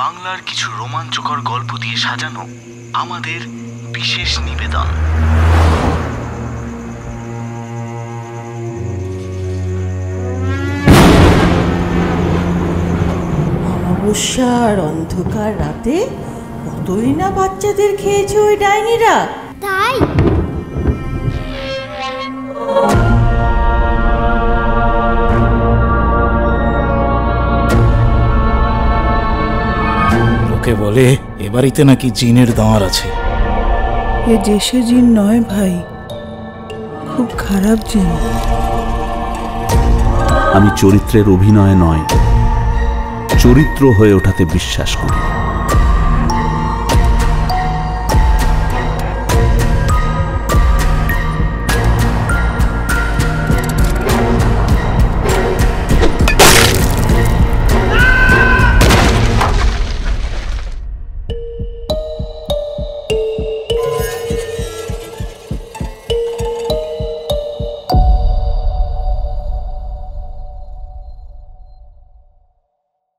বাংলার কিছু রোমাঞ্চকর গল্প দিয়ে সাজানো আমাদের বিশেষ নিবেদন। অমাবস্যার অন্ধকার রাতে কতই না বাচ্চাদের খেয়েছে ওই ডাইনিরা। তাই লোকে বলে এ বাড়িতে নাকি জিনের দাঁড় আছে। এ দেশে জিন নয় ভাই, খুব খারাপ জিন। আমি চরিত্রের অভিনয় নয়, চরিত্র হয়ে ওঠাতে বিশ্বাস করি।